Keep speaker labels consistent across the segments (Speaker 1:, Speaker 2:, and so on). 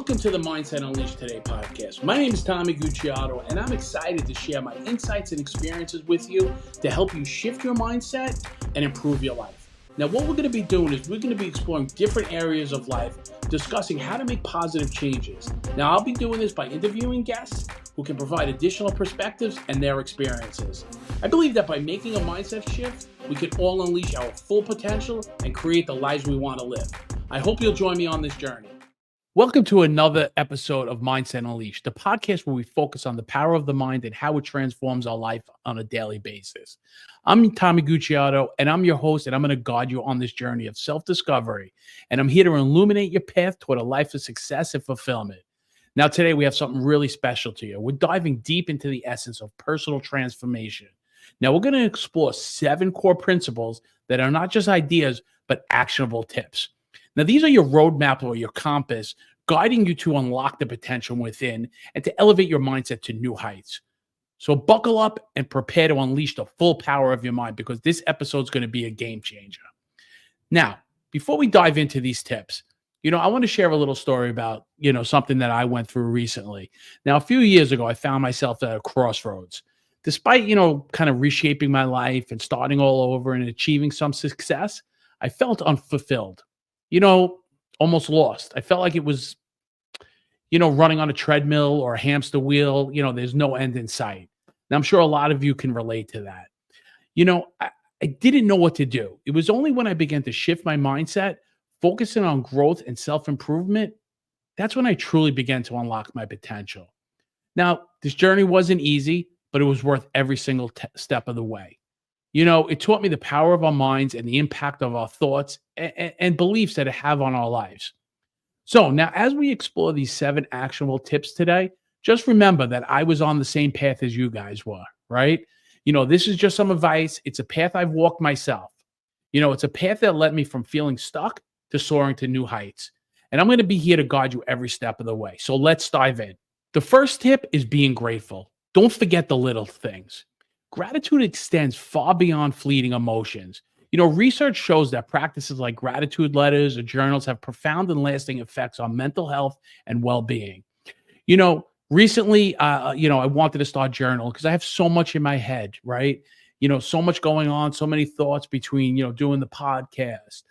Speaker 1: Welcome to the Mindset Unleashed Today podcast. My name is Tommy Gucciardo, and I'm excited to share my insights and experiences with you to help you shift your mindset and improve your life. Now, what we're going to be doing is we're going to be exploring different areas of life, discussing how to make positive changes. Now, I'll be doing this by interviewing guests who can provide additional perspectives and their experiences. I believe that by making a mindset shift, we can all unleash our full potential and create the lives we want to live. I hope you'll join me on this journey. Welcome to another episode of Mindset Unleashed, the podcast where we focus on the power of the mind and how it transforms our life on a daily basis. I'm Tommy Gucciardo, and I'm your host, and I'm going to guide you on this journey of self-discovery. And I'm here to illuminate your path toward a life of success and fulfillment. Now, today we have something really special to you. We're diving deep into the essence of personal transformation. Now, we're going to explore 7 core principles that are not just ideas, but actionable tips. Now, these are your roadmap or your compass guiding you to unlock the potential within and to elevate your mindset to new heights. So buckle up and prepare to unleash the full power of your mind, because this episode is going to be a game changer. Now, before we dive into these tips, I want to share a little story about, something that I went through recently. Now, a few years ago, I found myself at a crossroads. Despite, kind of reshaping my life and starting all over and achieving some success, I felt unfulfilled. Almost lost. I felt like it was, running on a treadmill or a hamster wheel. There's no end in sight. And I'm sure a lot of you can relate to that. I didn't know what to do. It was only when I began to shift my mindset, focusing on growth and self-improvement, that's when I truly began to unlock my potential. Now, this journey wasn't easy, but it was worth every single step of the way. It taught me the power of our minds and the impact of our thoughts and beliefs that it have on our lives. So now, as we explore these 7 actionable tips today, just remember that I was on the same path as you guys were, right? This is just some advice. It's a path I've walked myself. It's a path that led me from feeling stuck to soaring to new heights. And I'm going to be here to guide you every step of the way. So let's dive in. The first tip is being grateful. Don't forget the little things. Gratitude extends far beyond fleeting emotions. Research shows that practices like gratitude letters or journals have profound and lasting effects on mental health and well-being. Recently, I wanted to start journaling because I have so much in my head, right? So much going on, so many thoughts between, doing the podcast,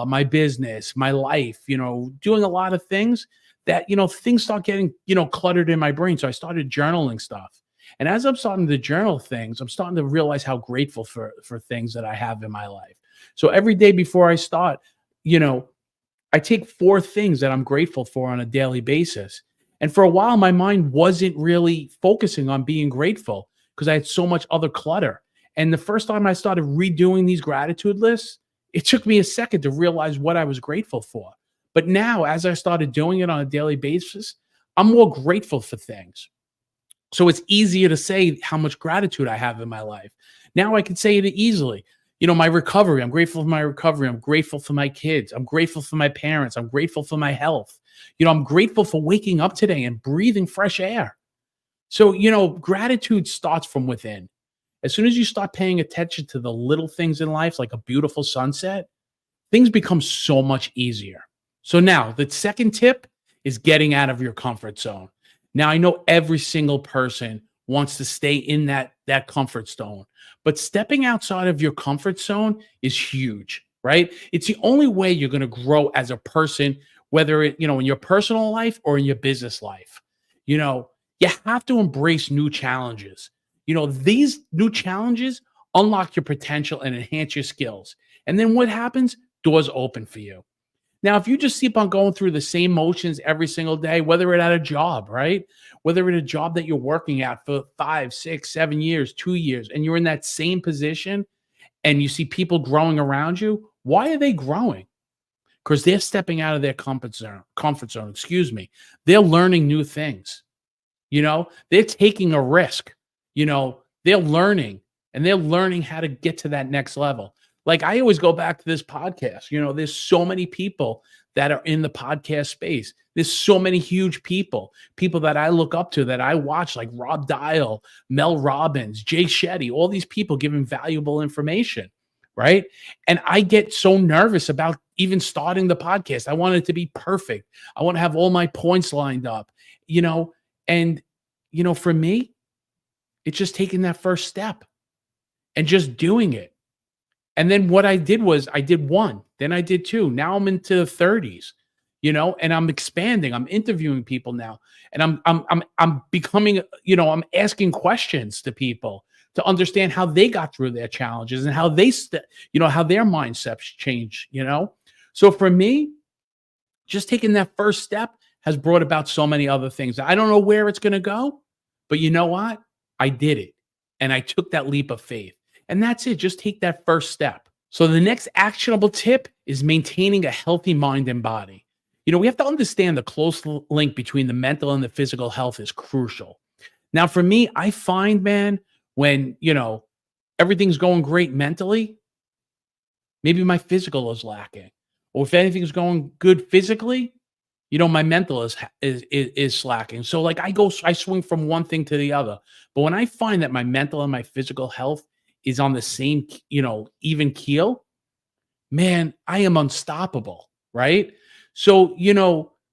Speaker 1: my business, my life, doing a lot of things that, things start getting, cluttered in my brain. So I started journaling stuff. And as I'm starting to journal things, I'm starting to realize how grateful for things that I have in my life. So every day before I start, I take 4 things that I'm grateful for on a daily basis. And for a while, my mind wasn't really focusing on being grateful because I had so much other clutter. And the first time I started redoing these gratitude lists, it took me a second to realize what I was grateful for. But now, as I started doing it on a daily basis, I'm more grateful for things. So it's easier to say how much gratitude I have in my life. Now I can say it easily. My recovery, I'm grateful for my recovery. I'm grateful for my kids. I'm grateful for my parents. I'm grateful for my health. I'm grateful for waking up today and breathing fresh air. So, gratitude starts from within. As soon as you start paying attention to the little things in life, like a beautiful sunset, things become so much easier. So now the second tip is getting out of your comfort zone. Now, I know every single person wants to stay in that comfort zone, but stepping outside of your comfort zone is huge, right? It's the only way you're going to grow as a person, whether it, in your personal life or in your business life. You have to embrace new challenges. These new challenges unlock your potential and enhance your skills. And then what happens? Doors open for you. Now, if you just keep on going through the same motions every single day, whether it's at a job, right? Whether it's a job that you're working at for 5, 6, 7 years, 2 years, and you're in that same position and you see people growing around you, why are they growing? Because they're stepping out of their comfort zone, They're learning new things. They're taking a risk. They're learning, and they're learning how to get to that next level. Like I always go back to this podcast. There's so many people that are in the podcast space. There's so many huge people that I look up to, that I watch, like Rob Dial, Mel Robbins, Jay Shetty, all these people giving valuable information, right? And I get so nervous about even starting the podcast, I want it to be perfect. I want to have all my points lined up, you know, and, for me, it's just taking that first step and just doing it. And then what I did was I did one, then I did two. Now I'm into the 30s, and I'm expanding. I'm interviewing people now, and I'm becoming, I'm asking questions to people to understand how they got through their challenges and how how their mindsets change. So for me, just taking that first step has brought about so many other things. I don't know where it's going to go, but you know what? I did it, and I took that leap of faith. And that's it. Just take that first step. So the next actionable tip is maintaining a healthy mind and body. We have to understand the close link between the mental and the physical health is crucial. Now, for me, I find, man, when, everything's going great mentally, maybe my physical is lacking. Or if anything's going good physically, my mental is slacking. So like I swing from one thing to the other. But when I find that my mental and my physical health is on the same, even keel, man, I am unstoppable, right? So,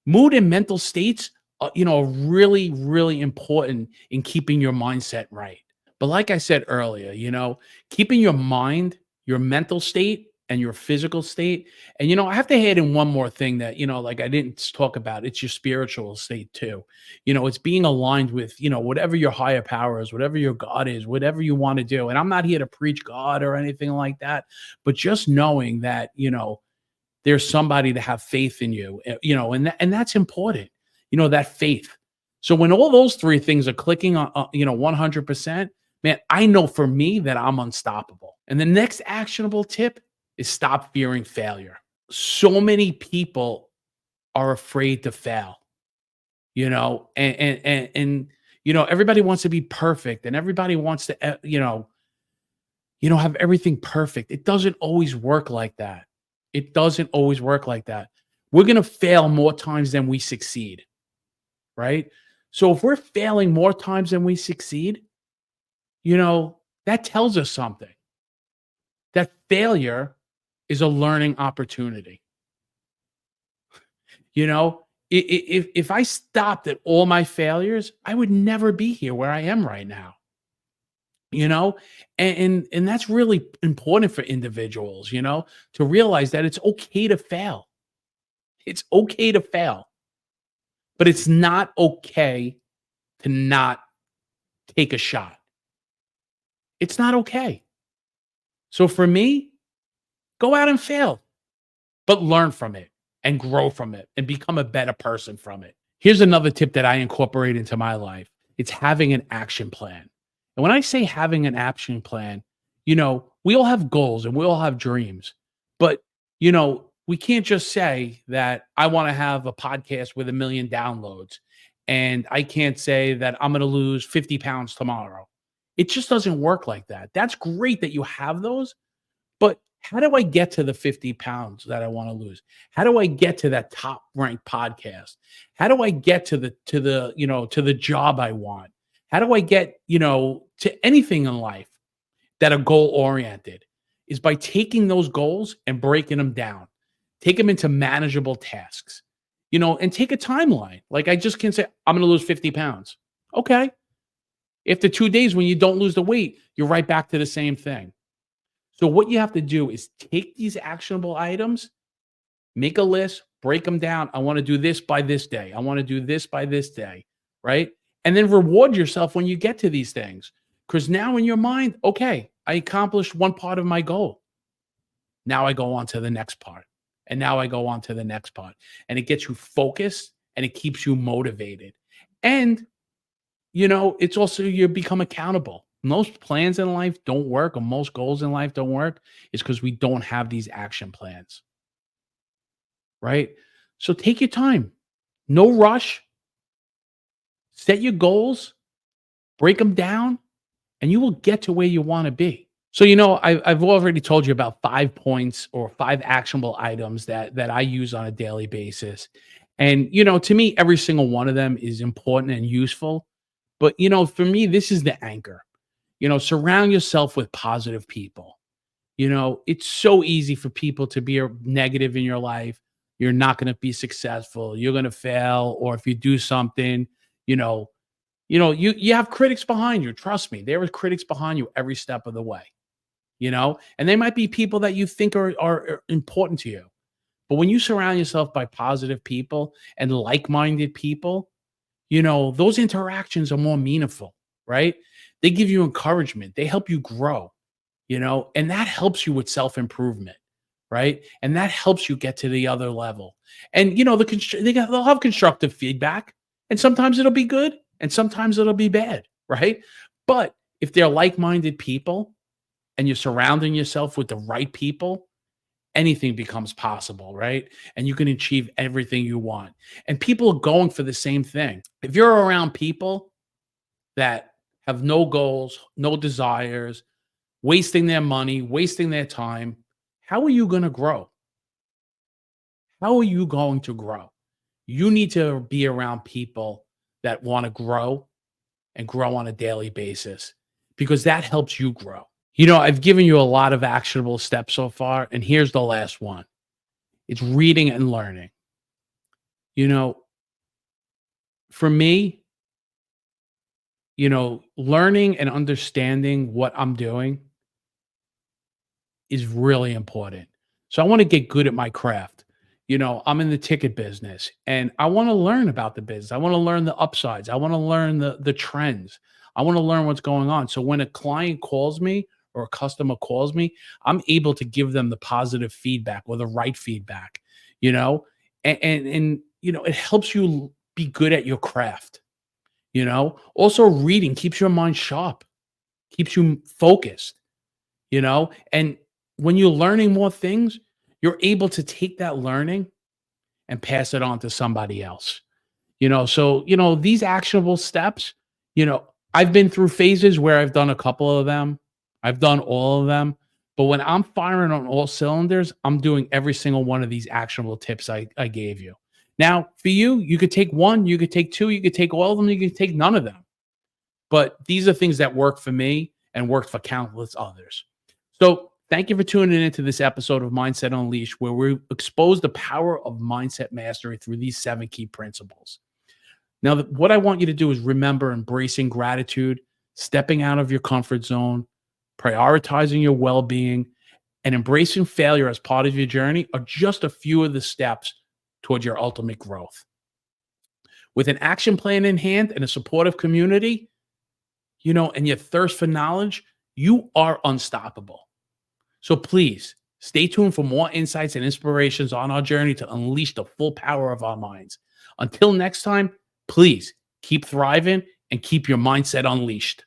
Speaker 1: mood and mental states, are really, really important in keeping your mindset right. But like I said earlier, keeping your mind, your mental state, and your physical state. And, I have to add in one more thing that, like I didn't talk about. It's your spiritual state too. It's being aligned with, whatever your higher power is, whatever your God is, whatever you want to do. And I'm not here to preach God or anything like that, but just knowing that, there's somebody to have faith in you, and that's important, that faith. So when all those three things are clicking on, 100%, man, I know for me that I'm unstoppable. And the next actionable tip is stop fearing failure. So many people are afraid to fail, and everybody wants to be perfect and everybody wants to, have everything perfect. It doesn't always work like that. It doesn't always work like that. We're going to fail more times than we succeed, right? So if we're failing more times than we succeed, that tells us something. That failure is a learning opportunity. If I stopped at all my failures, I would never be here where I am right now. And that's really important for individuals, to realize that it's okay to fail. It's okay to fail, but it's not okay to not take a shot. It's not okay. So for me, go out and fail, but learn from it and grow from it and become a better person from it. Here's another tip that I incorporate into my life. It's having an action plan. And when I say having an action plan, we all have goals and we all have dreams, but, we can't just say that I want to have a podcast with 1 million downloads and I can't say that I'm going to lose 50 pounds tomorrow. It just doesn't work like that. That's great that you have those, but how do I get to the 50 pounds that I want to lose? How do I get to that top ranked podcast? How do I get to the job I want? How do I get, to anything in life that are goal oriented is by taking those goals and breaking them down, take them into manageable tasks, and take a timeline. Like I just can't say, I'm going to lose 50 pounds. Okay. After 2 days, when you don't lose the weight, you're right back to the same thing. So what you have to do is take these actionable items, make a list, break them down. I want to do this by this day. I want to do this by this day, right? And then reward yourself when you get to these things. Because now in your mind, okay, I accomplished one part of my goal. Now I go on to the next part. And now I go on to the next part. And it gets you focused and it keeps you motivated. And, it's also you become accountable. Most plans in life don't work, or most goals in life don't work, is because we don't have these action plans, right? So take your time. No rush. Set your goals, break them down, and you will get to where you want to be. So, I've already told you about 5 points or 5 actionable items that I use on a daily basis. And, to me, every single one of them is important and useful. But, for me, this is the anchor. Surround yourself with positive people. It's so easy for people to be negative in your life. You're not going to be successful. You're going to fail. Or if you do something, you know, you have critics behind you. Trust me, there are critics behind you every step of the way, and they might be people that you think are important to you. But when you surround yourself by positive people and like-minded people, those interactions are more meaningful, right? They give you encouragement. They help you grow, and that helps you with self-improvement, right? And that helps you get to the other level. And they'll have constructive feedback, and sometimes it'll be good, and sometimes it'll be bad, right? But if they're like-minded people and you're surrounding yourself with the right people, anything becomes possible, right? And you can achieve everything you want. And people are going for the same thing. If you're around people that have no goals, no desires, wasting their money, wasting their time, how are you going to grow? How are you going to grow? You need to be around people that want to grow and grow on a daily basis because that helps you grow. I've given you a lot of actionable steps so far, and here's the last one. It's reading and learning. You know, for me, learning and understanding what I'm doing is really important. So I want to get good at my craft. I'm in the ticket business and I want to learn about the business. I want to learn the upsides. I want to learn the trends. I want to learn what's going on. So when a client calls me or a customer calls me, I'm able to give them the positive feedback or the right feedback, you know, and it helps you be good at your craft. Also reading keeps your mind sharp, keeps you focused, and when you're learning more things, you're able to take that learning and pass it on to somebody else. So these actionable steps, I've been through phases where I've done a couple of them, I've done all of them, but when I'm firing on all cylinders, I'm doing every single one of these actionable tips I gave you. Now for you could take one, you could take two, you could take all of them, you could take none of them, but these are things that work for me and worked for countless others. So thank you for tuning into this episode of Mindset Unleashed, where we expose the power of mindset mastery through these 7 key principles. Now, what I want you to do is remember embracing gratitude, stepping out of your comfort zone, prioritizing your well-being, and embracing failure as part of your journey are just a few of the steps towards your ultimate growth. With an action plan in hand and a supportive community, and your thirst for knowledge, you are unstoppable. So please stay tuned for more insights and inspirations on our journey to unleash the full power of our minds. Until next time, please keep thriving and keep your mindset unleashed.